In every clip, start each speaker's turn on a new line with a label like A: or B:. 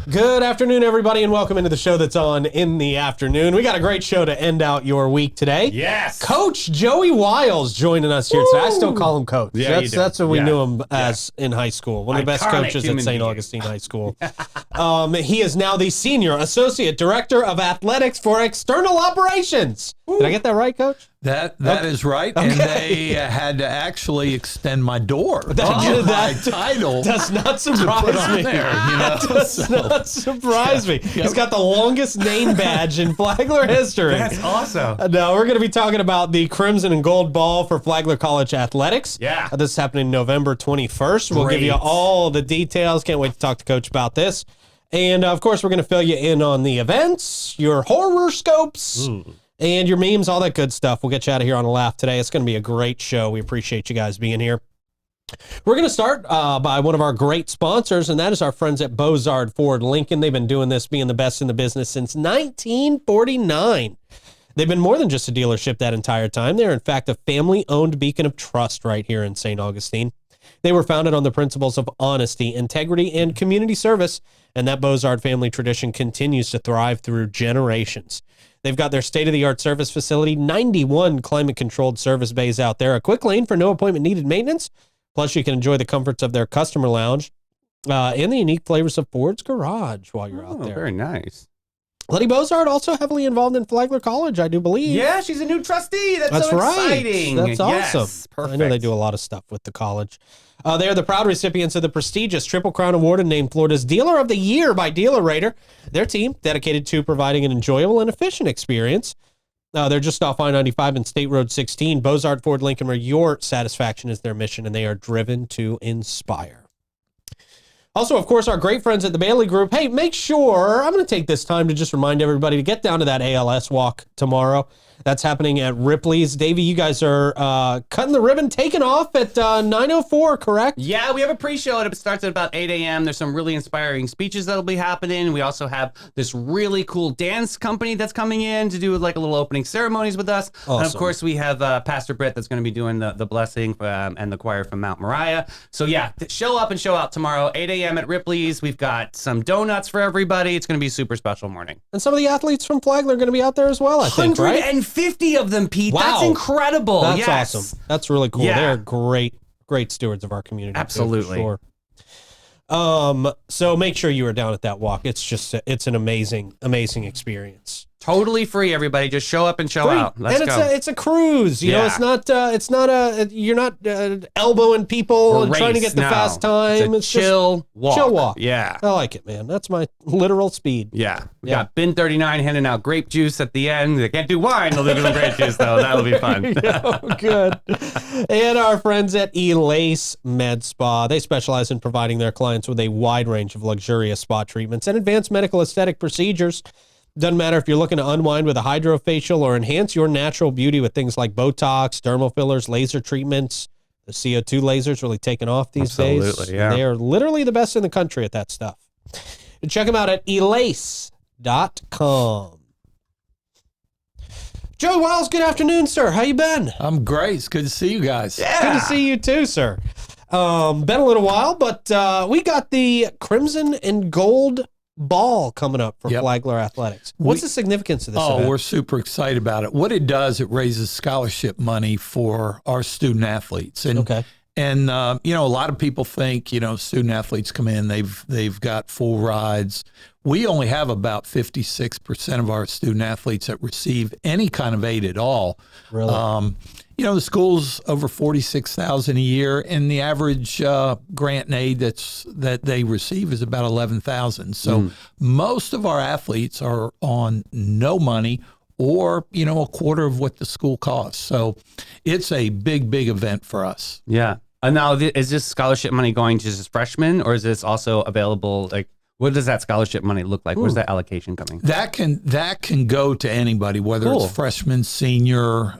A: Good afternoon, everybody, and welcome into the show that's on in the afternoon. We got a great show to end out your week today.
B: Yes.
A: Coach Joey Wiles joining us here today. I still call him Coach.
B: Yeah,
A: that's what we knew him as in high school. One of the best coaches at St. Augustine High School. He is now the Senior Associate Director of Athletics for External Operations. Did I get that right, Coach?
C: That is right, and they had to actually extend my door.
A: That
C: title
A: does not surprise me. Does not surprise me. He's got the longest name badge in Flagler history.
B: That's awesome.
A: Now, we're going to be talking about the Crimson and Gold Ball for Flagler College Athletics.
B: Yeah.
A: This is happening November 21st. We'll give you all the details. Can't wait to talk to Coach about this. And, of course, we're going to fill you in on the events, your horoscopes, and your memes, all that good stuff. We'll get you out of here on a laugh today. It's going to be a great show. We appreciate you guys being here. We're going to start by one of our great sponsors, and that is our friends at Bozard Ford Lincoln. They've been doing this, being the best in the business since 1949. They've been more than just a dealership that entire time. They're, in fact, a family-owned beacon of trust right here in St. Augustine. They were founded on the principles of honesty, integrity, and community service, and that Bozard family tradition continues to thrive through generations. They've got their state-of-the-art service facility, 91 climate-controlled service bays out there, a quick lane for no appointment-needed maintenance. Plus, you can enjoy the comforts of their customer lounge and the unique flavors of Ford's Garage while you're out there.
B: Very nice.
A: Letty Bozard also heavily involved in Flagler College, I do believe.
B: Yeah, she's a new trustee. That's so
A: right.
B: exciting.
A: That's awesome.
B: Yes, perfect.
A: I know they do a lot of stuff with the college. They are the proud recipients of the prestigious Triple Crown Award and named Florida's Dealer of the Year by Dealer Rater. Their team, dedicated to providing an enjoyable and efficient experience. They're just off I-95 and State Road 16. Bozard Ford Lincoln, where your satisfaction is their mission, and they are driven to inspire. Also, of course, our great friends at the Bailey Group. Hey, make sure, I'm going to take this time to just remind everybody to get down to that ALS walk tomorrow. That's happening at Ripley's. Davey, you guys are cutting the ribbon, taking off at 9:04, correct?
B: Yeah, we have a pre-show. It starts at about 8 a.m. There's some really inspiring speeches that'll be happening. We also have this really cool dance company that's coming in to do like a little opening ceremonies with us.
A: Awesome.
B: And of course, we have Pastor Britt that's going to be doing the blessing and the choir from Mount Moriah. So yeah, show up and show out tomorrow, 8 a.m. at Ripley's. We've got some donuts for everybody. It's going to be a super special morning.
A: And some of the athletes from Flagler are going to be out there as well, I think, right?
B: 150 of them, Pete.
A: Wow.
B: That's incredible.
A: That's
B: yes.
A: awesome. That's really cool.
B: Yeah.
A: They're great stewards of our community.
B: Absolutely.
A: Too, for sure. So make sure you are down at that walk. It's just, it's an amazing experience.
B: Totally free, everybody. Just show up and show out. Let's go.
A: It's a cruise. You know, it's not you're not elbowing people
B: Or
A: and trying to
B: race,
A: get the
B: no.
A: fast time.
B: It's a chill walk.
A: Chill walk.
B: Yeah.
A: I like it, man. That's my literal speed.
B: Yeah. We
A: Yeah.
B: got Bin 39 handing out grape juice at the end. They can't do wine. They'll do some grape juice, though. That'll be fun.
A: Good. And our friends at Elace Med Spa. They specialize in providing their clients with a wide range of luxurious spa treatments and advanced medical aesthetic procedures. Doesn't matter if you're looking to unwind with a hydrofacial or enhance your natural beauty with things like Botox, dermal fillers, laser treatments. The CO2 lasers really taking off these days.
B: Absolutely, yeah.
A: They are literally the best in the country at that stuff. And check them out at elace.com. Joey Wiles, good afternoon, sir. How you been?
C: I'm great. It's good to see you guys.
A: Good to see you too, sir. Been a little while, but we got the Crimson and Gold Ball coming up for Flagler Athletics. What's the significance of this event?
C: We're super excited about it. What it does, it raises scholarship money for our student athletes. And, and you know, a lot of people think, you know, student athletes come in, they've got full rides. We only have about 56% of our student athletes that receive any kind of aid at all.
A: Really?
C: You know, the school's over $46,000 a year, and the average grant and aid that they receive is about $11,000. So most of our athletes are on no money, or you know, a quarter of what the school costs. So it's a big event for us.
B: Yeah. And now, is this scholarship money going to just freshmen, or is this also available? Like, what does that scholarship money look like? Where's that allocation coming?
C: That can go to anybody, whether it's freshman, senior,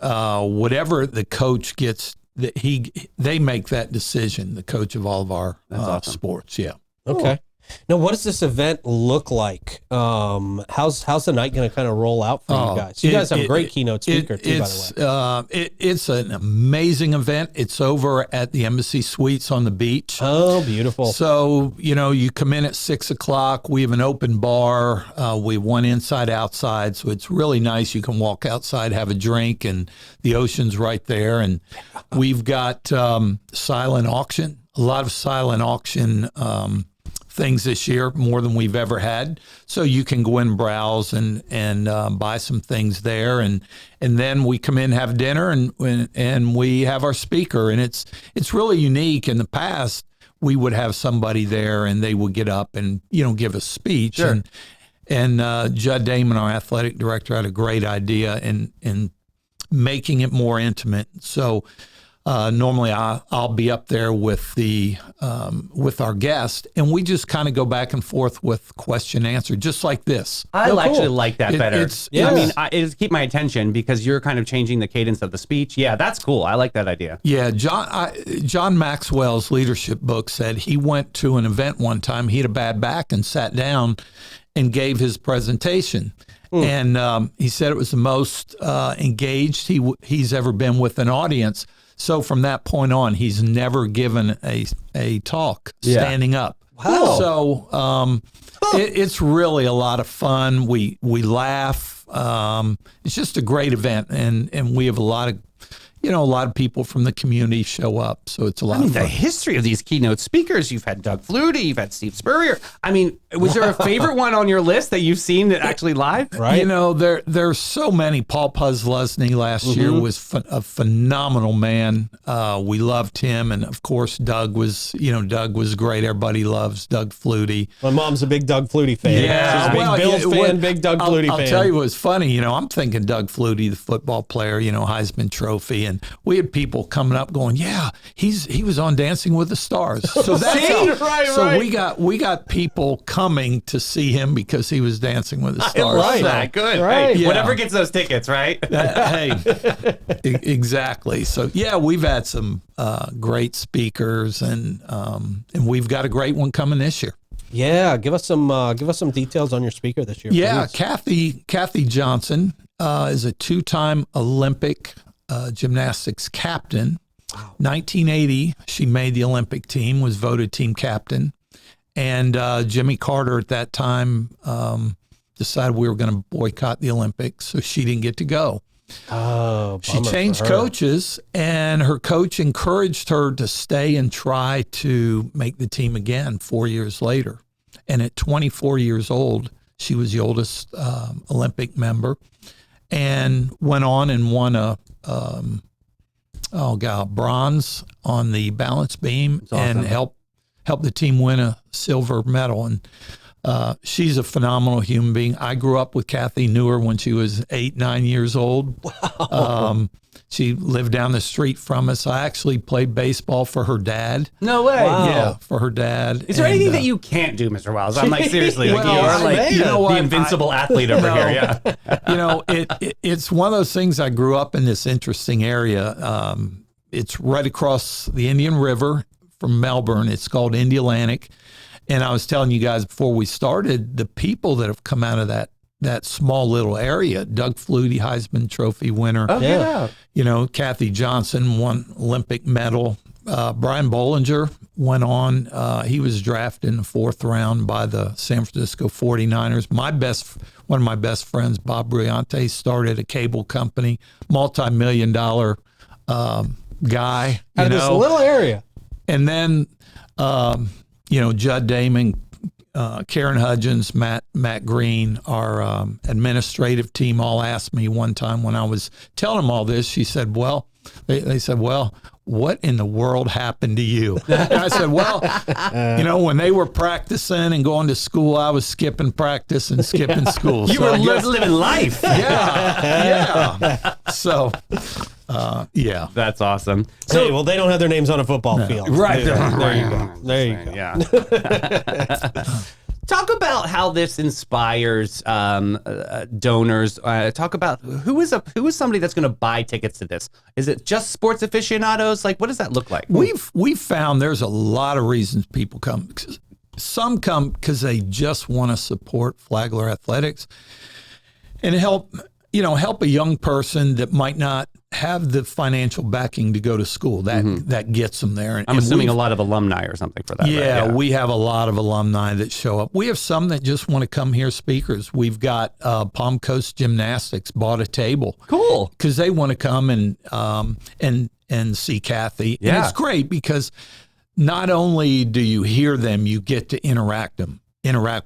C: whatever the coach gets. They make that decision. The coach of all of our sports. Yeah.
A: Okay. Now, what does this event look like? How's the night going to kind of roll out for you guys? You guys have a great keynote speaker too, by the way.
C: It's an amazing event. It's over at the Embassy Suites on the beach.
A: Oh, beautiful.
C: So, you come in at 6 o'clock. We have an open bar. We have one inside, outside. So it's really nice. You can walk outside, have a drink, and the ocean's right there. And we've got silent auction, a lot of silent auction things this year, more than we've ever had. So you can go in, browse, and buy some things there, and then we come in, have dinner, and we have our speaker, and it's really unique. In the past, we would have somebody there, and they would get up and give a speech,
B: Sure.
C: and Judd Damon, our athletic director, had a great idea in making it more intimate. So. Normally I'll be up there with with our guest, and we just kind of go back and forth with question answer, just like this.
B: I actually like that better.
C: Yes.
B: I mean, it'll keep my attention because you're kind of changing the cadence of the speech. Yeah, that's cool. I like that idea.
C: Yeah, John Maxwell's leadership book said he went to an event one time. He had a bad back and sat down and gave his presentation. And he said it was the most engaged he's ever been with an audience. So from that point on, he's never given a talk standing up.
A: Wow.
C: So it's really a lot of fun. We laugh. It's just a great event, and we have a lot of people from the community show up. So it's a lot of fun.
B: The history of these keynote speakers, you've had Doug Flutie, you've had Steve Spurrier. I mean, was there a favorite one on your list that you've seen that actually live?
A: Right.
C: There's so many. Paul Puslesny last year was a phenomenal man. We loved him. And of course, Doug was great. Everybody loves Doug Flutie.
A: My mom's a big Doug Flutie fan.
C: Yeah.
A: She's a big Bills fan, big Doug Flutie fan.
C: I'll tell you what's funny. I'm thinking Doug Flutie, the football player, Heisman Trophy. And we had people coming up going, yeah, he was on Dancing with the Stars. So that's
A: right.
C: we got people coming to see him because he was Dancing with the Stars.
B: Right. That good.
A: Right.
B: Hey,
C: Yeah.
B: whatever gets those tickets, right?
C: Exactly. So yeah, we've had some great speakers, and we've got a great one coming this year.
A: Yeah, give us some details on your speaker this year.
C: Yeah,
A: please.
C: Kathy Johnson is a two-time Olympic gymnastics captain. Wow. 1980, she made the Olympic team, was voted team captain. And Jimmy Carter at that time decided we were going to boycott the Olympics, so she didn't get to go.
A: Oh,
C: She changed coaches, and her coach encouraged her to stay and try to make the team again 4 years later. And at 24 years old, she was the oldest Olympic member, and went on and won a bronze on the balance beam, and helped the team win a silver medal. And she's a phenomenal human being. I grew up with Kathy, knew her when she was 8, 9 years old. Wow. She lived down the street from us. I actually played baseball for her dad.
B: No way.
A: Wow.
C: Yeah, for her dad.
B: Is there anything that you can't do, Mr. Wiles? I'm like, seriously, like,
C: Well,
B: you are like
C: the
B: invincible athlete over here. Yeah.
C: It's one of those things. I grew up in this interesting area. It's right across the Indian River from Melbourne. It's called Indialantic. And I was telling you guys before we started, the people that have come out of that small little area, Doug Flutie, Heisman Trophy winner.
B: Oh, yeah.
C: Kathy Johnson won Olympic medal. Brian Bollinger went on. He was drafted in the 4th round by the San Francisco 49ers. One of my best friends, Bob Briante, started a cable company, multi-million-dollar guy.
A: Out of this little area.
C: And then, Judd Damon, Karen Hudgens, Matt Green, our administrative team all asked me one time when I was telling them all this. She said, they said, what in the world happened to you? And I said, when they were practicing and going to school, I was skipping practice and skipping school.
B: You were living life.
C: Yeah. So, yeah.
B: That's awesome.
A: So, hey, well, they don't have their names on a football field.
B: Right.
A: There you go. There you go.
B: Yeah. Talk about how this inspires donors. Talk about who is somebody that's going to buy tickets to this. Is it just sports aficionados? Like, what does that look like?
C: We've found there's a lot of reasons people come. some come because they just want to support Flagler Athletics and help a young person that might not have the financial backing to go to school. That gets them there.
B: I'm assuming a lot of alumni or something for that.
C: Yeah,
B: right? Yeah,
C: we have a lot of alumni that show up. We have some that just want to come here speakers. We've got Palm Coast Gymnastics bought a table.
B: Cool.
C: Because they want to come and see Kathy.
B: Yeah.
C: And it's great because not only do you hear them, you get to interact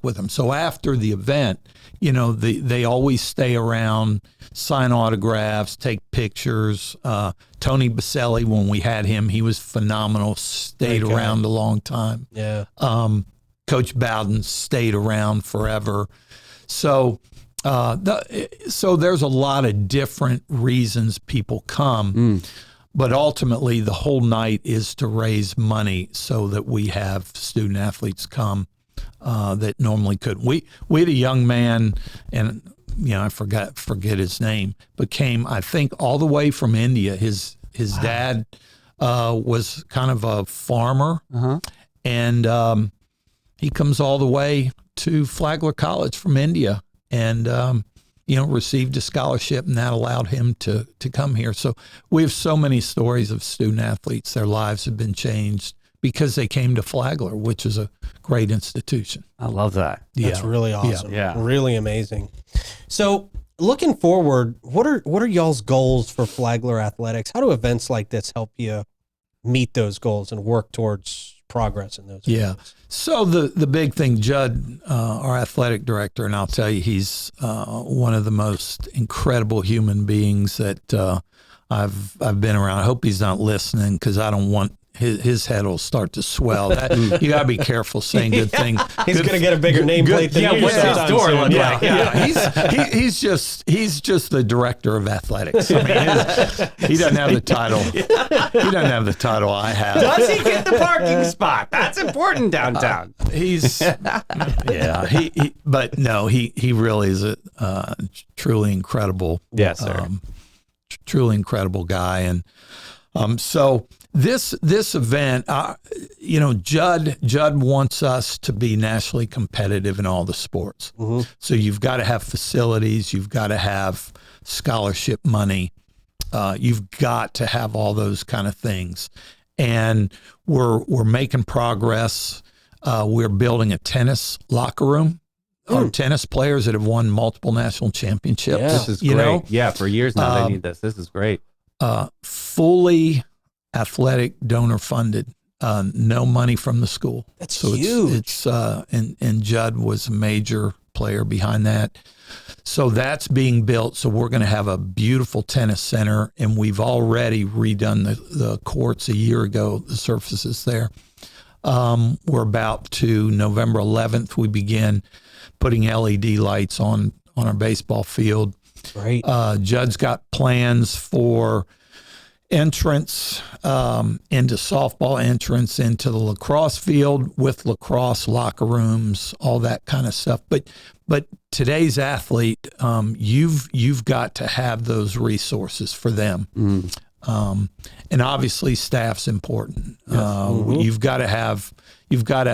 C: with them. So after the event, they always stay around, sign autographs, take pictures. Tony Baselli, when we had him, he was phenomenal, stayed around a long time.
A: Yeah.
C: Coach Bowden stayed around forever. So there's a lot of different reasons people come. But ultimately, the whole night is to raise money so that we have student athletes come that normally couldn't. We had a young man, and I forget his name, but came, I think, all the way from India. His dad was kind of a farmer, and he comes all the way to Flagler College from India, and received a scholarship, and that allowed him to come here. So we have so many stories of student athletes. Their lives have been changed because they came to Flagler, which is a great institution.
B: I love that.
A: That's really awesome.
B: Yeah.
A: Really amazing. So looking forward, what are y'all's goals for Flagler Athletics? How do events like this help you meet those goals and work towards progress in those areas?
C: So the big thing, Judd, our athletic director, and I'll tell you, he's one of the most incredible human beings that I've been around. I hope he's not listening because I don't want his head will start to swell. You got to be careful saying good things.
A: He's going to get a bigger nameplate than you sometime soon.
C: He's just the director of athletics. I mean, he doesn't have the title. He doesn't have the title I have.
B: Does he get the parking spot? That's important downtown.
C: But no, he really is a truly incredible.
B: Yes, sir.
C: Truly incredible guy, and so. This event, Judd wants us to be nationally competitive in all the sports. So you've got to have facilities, you've got to have scholarship money, you've got to have all those kind of things. And we're making progress. We're building a tennis locker room. Our tennis players that have won multiple national championships.
B: Yeah. This is great. Yeah, for years now they need this. This is great.
C: Fully athletic donor funded, no money from the school.
A: That's so huge.
C: And Judd was a major player behind that. So that's being built. So we're going to have a beautiful tennis center, and we've already redone the courts a year ago, the surfaces there. We're about to November 11th, we begin putting LED lights on our baseball field.
A: Right.
C: Judd's got plans for entrance into softball, entrance into the lacrosse field with lacrosse locker rooms, all that kind of stuff. But today's athlete, you've got to have those resources for them. And obviously staff's important. You've got to have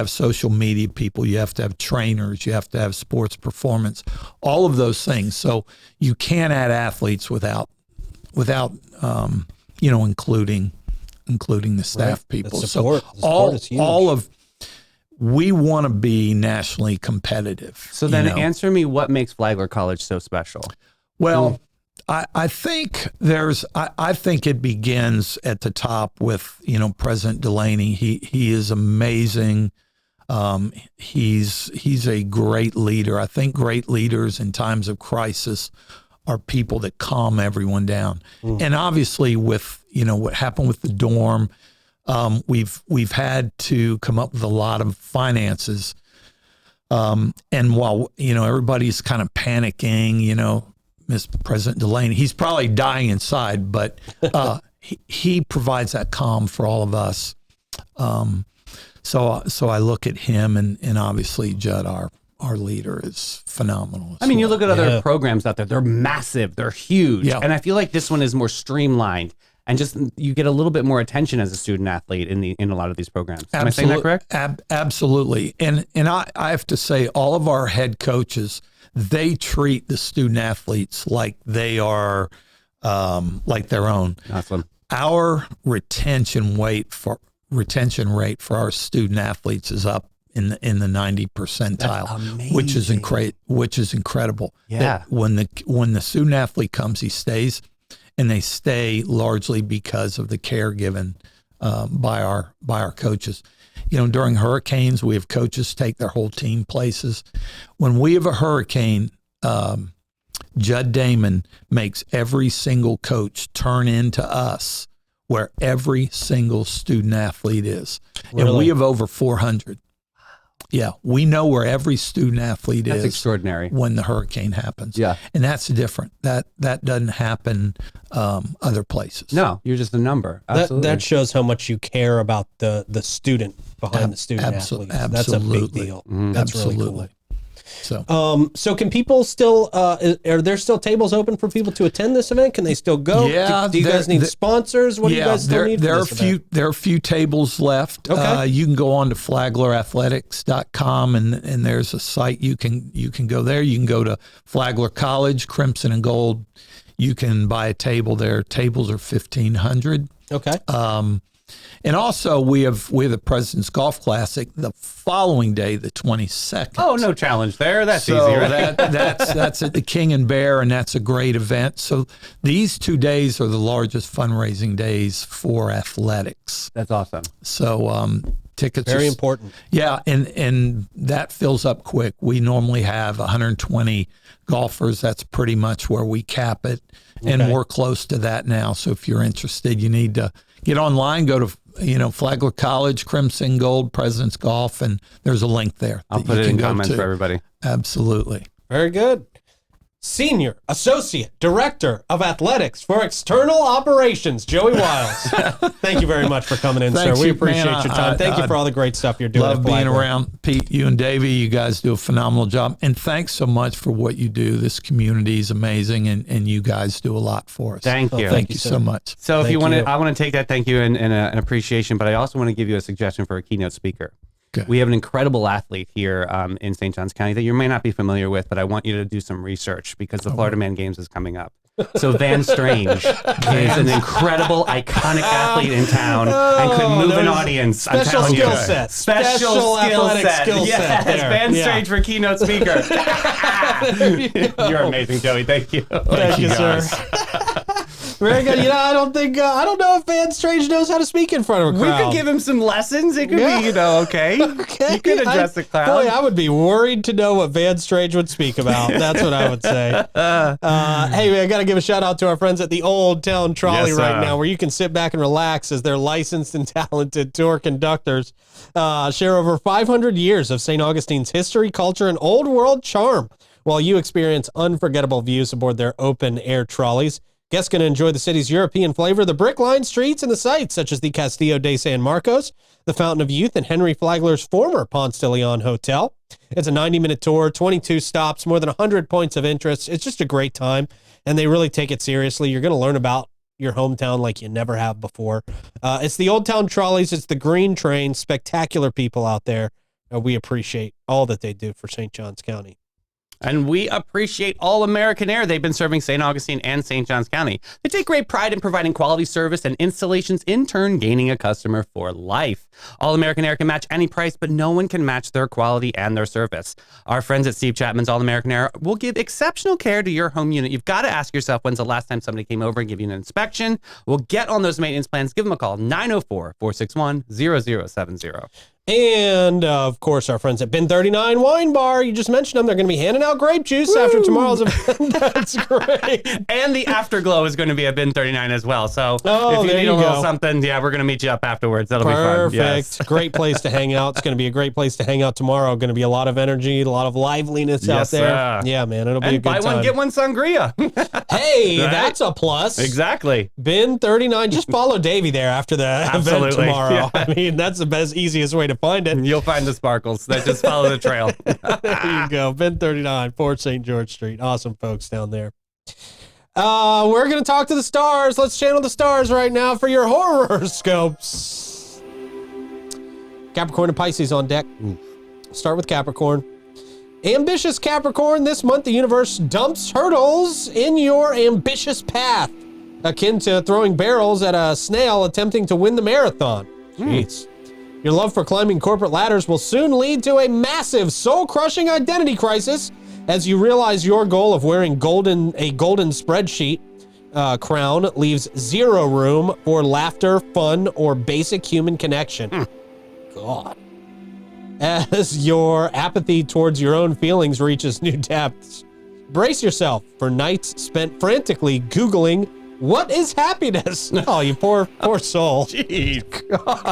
C: social media people. You have to have trainers. You have to have sports performance, all of those things. So you can't add athletes without including the staff people.
A: The support is huge.
C: All of we want to be nationally competitive.
B: So then answer me, what makes Flagler College so special?
C: Well, I think I think it begins at the top with, President Delaney. He is amazing. He's a great leader. I think great leaders in times of crisis are people that calm everyone down. And obviously with, what happened with the dorm, we've had to come up with a lot of finances. And while, everybody's kind of panicking, Mr. President Delaney, he's probably dying inside, but he provides that calm for all of us. So I look at him and obviously Judd, our leader, is phenomenal.
B: I mean, you look at other programs out there, they're massive, they're huge.
C: Yeah.
B: And I feel like this one is more streamlined and just you get a little bit more attention as a student athlete in a lot of these programs. Am I saying that correct?
C: Absolutely. And I have to say, all of our head coaches, they treat the student athletes like they are like their own.
B: Awesome.
C: Our retention rate for our student athletes is up in the 90 percentile, which is incredible.
B: Yeah.
C: That when the student athlete comes, he stays, and they stay largely because of the care given by our coaches. During hurricanes, we have coaches take their whole team places. When we have a hurricane, Judd Damon makes every single coach turn into us where every single student athlete is.
A: Really?
C: And we have over 400. Yeah, we know where every student athlete is.
B: That's extraordinary.
C: When the hurricane happens.
B: Yeah.
C: And that's different. That doesn't happen other places.
B: No, you're just a number. Absolutely.
A: That shows how much you care about the student behind the student athlete. That's a big deal. That's really cool. So can people still, are there still tables open for people to attend this event? Can they still go?
C: Yeah.
A: Do you guys need sponsors? What do you guys still need
C: there
A: for
C: are
A: this event?
C: There are a few tables left.
A: Okay.
C: You can go on to flaglerathletics.com and there's a site you can go there. You can go to Flagler College, Crimson and Gold. You can buy a table there. Tables are $1,500.
A: Okay.
C: And also we have the President's Golf Classic the following day, the 22nd.
B: Oh, no challenge there. That's
C: so
B: easy, right?
C: that's at the King and Bear, and that's a great event. So these 2 days are the largest fundraising days for athletics.
B: That's awesome.
C: So tickets
A: Very important.
C: Yeah, and that fills up quick. We normally have 120 golfers. That's pretty much where we cap it, and we're close to that now. So if you're interested, you need to get online, go to Flagler College, Crimson Gold, President's Golf, and there's a link there.
B: I'll put it in comments for everybody.
C: Absolutely.
A: Very good. Senior Associate Director of Athletics for External Operations, Joey Wiles. Thank you very much for coming in,
C: Thanks,
A: sir. We appreciate
C: man.
A: your time. Thank you for all the great stuff you're doing.
C: Love
A: at
C: being
A: Flagler.
C: around Pete, you and Davey. You guys do a phenomenal job. And thanks so much for what you do. This community is amazing, and you guys do a lot for us.
B: Thank you.
C: Thank you so much.
B: So if
A: Thank
B: you want
A: you.
B: to, I want to take that thank you and an appreciation, but I also want to give you a suggestion for a keynote speaker.
C: Okay.
B: We have an incredible athlete here in St. Johns County that you may not be familiar with, but I want you to do some research because the Florida Man Games is coming up. So Van Strange is an incredible, iconic athlete in town and could move an audience.
A: Special skill set.
B: Special
A: athletic skill set.
B: Yes,
A: there.
B: Van Strange for keynote speaker. You're amazing, Joey. Thank you.
A: Thank you, sir. Very good. I don't know if Van Strange knows how to speak in front of a crowd.
B: We could give him some lessons. It could be, okay.
A: Okay.
B: You could address the crowd.
A: Boy, I would be worried to know what Van Strange would speak about. That's what I would say. Hey, I got to give a shout out to our friends at the Old Town Trolley right now, where you can sit back and relax as their licensed and talented tour conductors share over 500 years of St. Augustine's history, culture, and old world charm while you experience unforgettable views aboard their open-air trolleys. Guests can enjoy the city's European flavor, the brick-lined streets, and the sights such as the Castillo de San Marcos, the Fountain of Youth, and Henry Flagler's former Ponce de Leon Hotel. It's a 90-minute tour, 22 stops, more than 100 points of interest. It's just a great time, and they really take it seriously. You're going to learn about your hometown like you never have before. It's the Old Town Trolleys. It's the Green Train. Spectacular people out there. We appreciate all that they do for St. Johns County.
B: And we appreciate All American Air. They've been serving St. Augustine and St. Johns County. They take great pride in providing quality service and installations, in turn gaining a customer for life. All American Air can match any price, but no one can match their quality and their service. Our friends at Steve Chapman's All American Air will give exceptional care to your home unit. You've got to ask yourself, when's the last time somebody came over and give you an inspection? We'll get on those maintenance plans. Give them a call, 904-461-0070.
A: And, of course, our friends at Bin 39 Wine Bar. You just mentioned them. They're going to be handing out grape juice after tomorrow's event. That's great.
B: And the Afterglow is going to be at Bin 39 as well. So if you
A: there
B: need
A: you
B: a little
A: go.
B: something, we're going to meet you up afterwards. That'll be fun.
A: Perfect.
B: Yes.
A: Great place to hang out. It's going to be a great place to hang out tomorrow. Going to be a lot of energy, a lot of liveliness out
B: Yes,
A: there.
B: sir.
A: Yeah, man. It'll be a
B: And
A: good
B: buy
A: time.
B: one, get one sangria.
A: Hey,
B: Right?
A: that's a plus.
B: Exactly.
A: Bin 39. Just follow Davey there after the event
B: Absolutely.
A: tomorrow.
B: Yeah.
A: I mean, that's the best, easiest way to find it.
B: You'll find the sparkles. That just follow the trail.
A: There you go. Bin 39, 4 St. George Street. Awesome folks down there. We're going to talk to the stars. Let's channel the stars right now for your horoscopes. Capricorn and Pisces on deck. Start with Capricorn. Ambitious Capricorn, this month the universe dumps hurdles in your ambitious path, akin to throwing barrels at a snail attempting to win the marathon. Jeez. Your love for climbing corporate ladders will soon lead to a massive, soul-crushing identity crisis as you realize your goal of wearing a golden spreadsheet crown leaves zero room for laughter, fun, or basic human connection. God. As your apathy towards your own feelings reaches new depths, brace yourself for nights spent frantically Googling, what is happiness? Oh, you poor soul.
B: Jeez.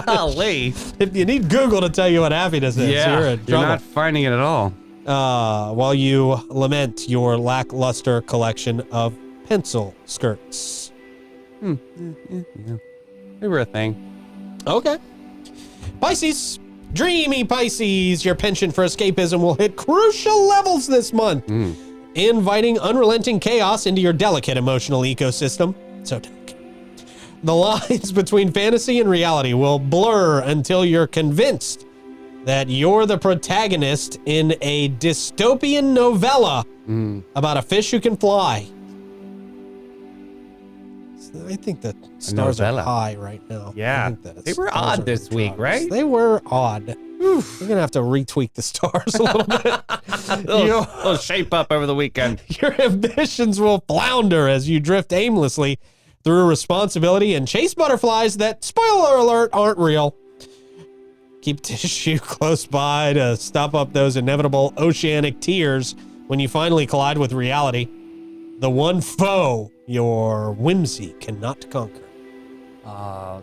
B: Golly.
A: If you need Google to tell you what happiness is, you're in trouble.
B: You're not finding it at all.
A: While you lament your lackluster collection of pencil skirts.
B: Yeah. They were a thing.
A: Okay. Pisces. Dreamy Pisces. Your penchant for escapism will hit crucial levels this month, inviting unrelenting chaos into your delicate emotional ecosystem. So delicate. The lines between fantasy and reality will blur until you're convinced that you're the protagonist in a dystopian novella about a fish who can fly. I think the stars are high right now.
B: Yeah. They were odd this week, right?
A: They were odd. We're going to have to retweak the stars a little bit.
B: They'll shape up over the weekend.
A: Your ambitions will flounder as you drift aimlessly through responsibility and chase butterflies that, spoiler alert, aren't real. Keep tissue close by to stop up those inevitable oceanic tears when you finally collide with reality. The one foe your whimsy cannot conquer.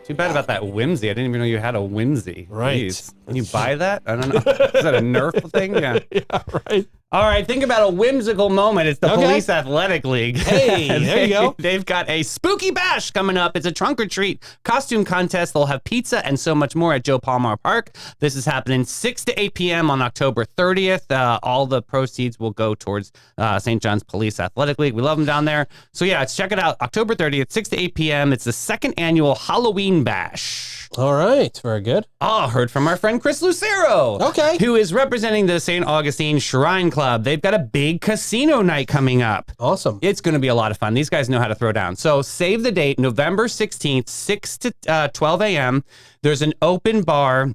B: Too bad about that whimsy. I didn't even know you had a whimsy.
A: Right.
B: Jeez. Can you buy that? I don't know. Is that a Nerf thing? Yeah.
A: Yeah, right.
B: All right, think about a whimsical moment. It's the Police Athletic League.
A: Hey, there you go.
B: They've got a spooky bash coming up. It's a trunk or treat costume contest. They'll have pizza and so much more at Joe Palmar Park. This is happening 6 to 8 p.m. on October 30th. All the proceeds will go towards St. John's Police Athletic League. We love them down there. So yeah, check it out. October 30th, 6 to 8 p.m. It's the second annual Halloween bash.
A: All right, very good.
B: Oh, heard from our friend Chris Lucero.
A: Okay.
B: Who is representing the St. Augustine Shrine Club. They've got a big casino night coming up.
A: Awesome.
B: It's going to be a lot of fun. These guys know how to throw down. So save the date, November 16th, 6 to 12 a.m. There's an open bar,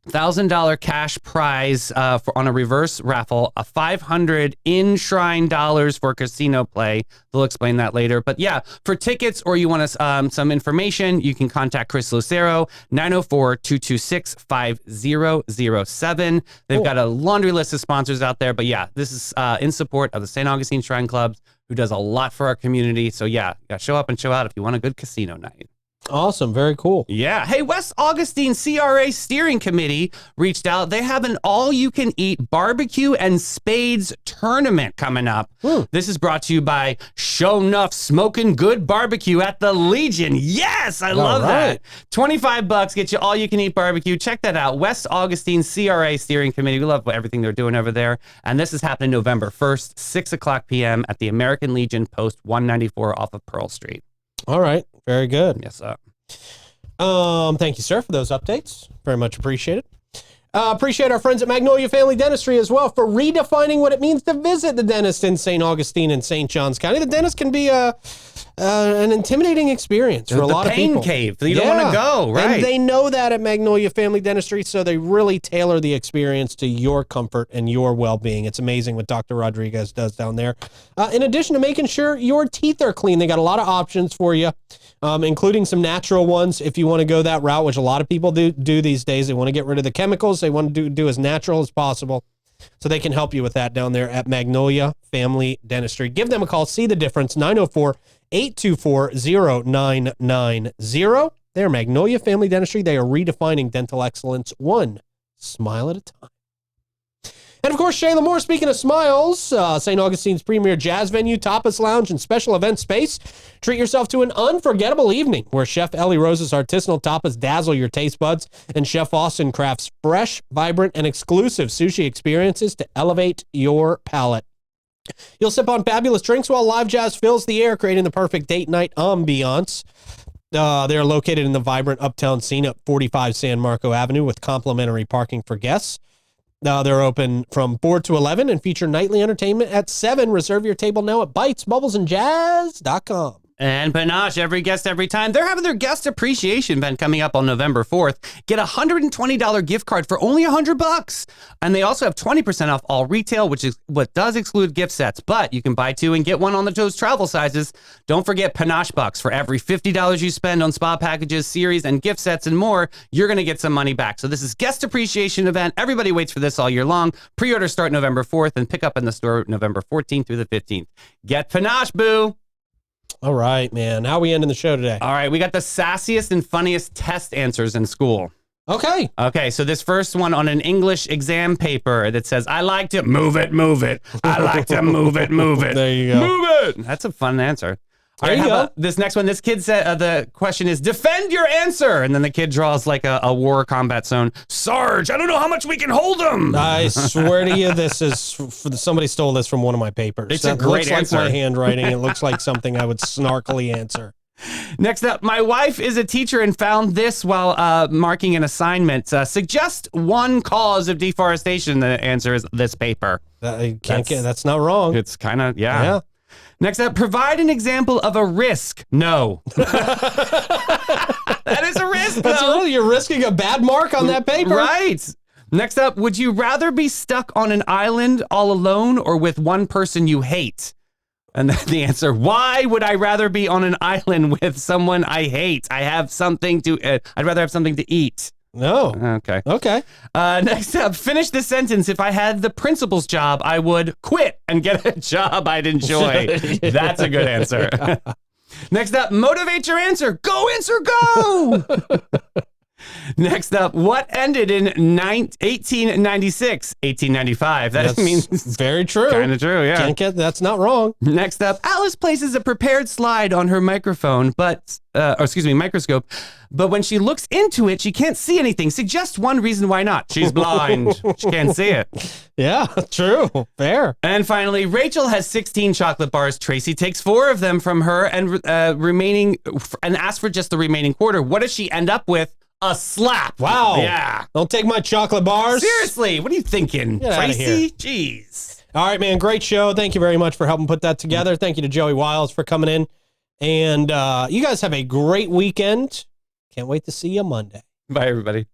B: $1,000 cash prize on a reverse raffle, a $500 in-shrine dollars for casino play. They'll explain that later. But yeah, for tickets or you want some information, you can contact Chris Lucero, 904-226-5007. They've got a laundry list of sponsors out there. But yeah, this is in support of the St. Augustine Shrine Club, who does a lot for our community. So yeah, show up and show out if you want a good casino night.
A: Awesome. Very cool.
B: Yeah. Hey, West Augustine CRA Steering Committee reached out. They have an all-you-can-eat barbecue and spades tournament coming up. This is brought to you by Show Nuff Smoking Good Barbecue at the Legion. Yes, I love that. $25 get you all-you-can-eat barbecue. Check that out. West Augustine CRA Steering Committee. We love everything they're doing over there. And this is happening November 1st, 6 o'clock p.m. at the American Legion, Post 194 off of Pearl Street.
A: All right. Very good.
B: Yes, sir.
A: Thank you, sir, for those updates. Very much appreciated. Appreciate our friends at Magnolia Family Dentistry as well for redefining what it means to visit the dentist in St. Augustine and St. Johns County. The dentist can be an intimidating experience for a lot of people.
B: The pain cave. You don't want to go, right?
A: And they know that at Magnolia Family Dentistry, so they really tailor the experience to your comfort and your well-being. It's amazing what Dr. Rodriguez does down there. In addition to making sure your teeth are clean, they got a lot of options for you, including some natural ones if you want to go that route, which a lot of people do these days. They want to get rid of the chemicals. They want to do as natural as possible. So they can help you with that down there at Magnolia Family Dentistry. Give them a call. See the difference. 904-824-0990. They're Magnolia Family Dentistry. They are redefining dental excellence one smile at a time. And of course, Shayla Moore, speaking of smiles, St. Augustine's premier jazz venue, tapas lounge, and special event space. Treat yourself to an unforgettable evening where Chef Ellie Rose's artisanal tapas dazzle your taste buds and Chef Austin crafts fresh, vibrant, and exclusive sushi experiences to elevate your palate. You'll sip on fabulous drinks while live jazz fills the air, creating the perfect date night ambiance. They're located in the vibrant uptown scene at 45 San Marco Avenue with complimentary parking for guests. They're open from 4 to 11 and feature nightly entertainment at 7. Reserve your table now at bitesbubblesandjazz.com.
B: And Panache, every guest, every time. They're having their guest appreciation event coming up on November 4th. Get a $120 gift card for only $100. And they also have 20% off all retail, which is what does exclude gift sets. But you can buy 2 and get 1 on those travel sizes. Don't forget Panache Bucks. For every $50 you spend on spa packages, series, and gift sets and more, you're going to get some money back. So this is guest appreciation event. Everybody waits for this all year long. Pre-orders start November 4th and pick up in the store November 14th through the 15th. Get Panache, boo!
A: All right, man. How are we ending the show today?
B: All right, we got the sassiest and funniest test answers in school.
A: Okay.
B: Okay, so this first one on an English exam paper that says, I like to move it, move it. I like to move it, move it.
A: There you go.
B: Move it. That's a fun answer.
A: There you
B: how
A: go.
B: about this next one? This kid said, the question is, defend your answer. And then the kid draws like a war combat zone. Sarge, I don't know how much we can hold him.
A: I swear to you, this is somebody stole this from one of my papers.
B: It's a great
A: looks
B: answer.
A: like my handwriting. It looks like something I would snarkily answer.
B: Next up, my wife is a teacher and found this while marking an assignment. Suggest one cause of deforestation. The answer is this paper.
A: That's not wrong.
B: It's kind of, yeah. Next up, provide an example of a risk. No. That is a risk,
A: That's
B: though.
A: really, you're risking a bad mark on that paper.
B: Right. Next up, would you rather be stuck on an island all alone or with one person you hate? And then the answer, why would I rather be on an island with someone I hate? I'd rather have something to eat.
A: No.
B: Okay.
A: Okay.
B: Next up, finish the sentence. If I had the principal's job, I would quit and get a job I'd enjoy. That's a good answer. Next up, motivate your answer. Go answer, go! Next up, what ended in 1896? 1895. That means
A: very true.
B: kind of true, yeah.
A: That's not wrong.
B: Next up, Alice places a prepared slide on her microscope, but when she looks into it, she can't see anything. Suggest one reason why not. She's blind. She can't see it.
A: Yeah, true. Fair.
B: And finally, Rachel has 16 chocolate bars. Tracy takes 4 of them from her and asks for just the remaining quarter. What does she end up with? A slap.
A: Wow.
B: Yeah.
A: Don't take my chocolate bars.
B: Seriously, what are you thinking,
A: Get outta
B: Tracy? Jeez.
A: All right, man. Great show. Thank you very much for helping put that together. Thank you to Joey Wiles for coming in. And you guys have a great weekend. Can't wait to see you Monday.
B: Bye, everybody.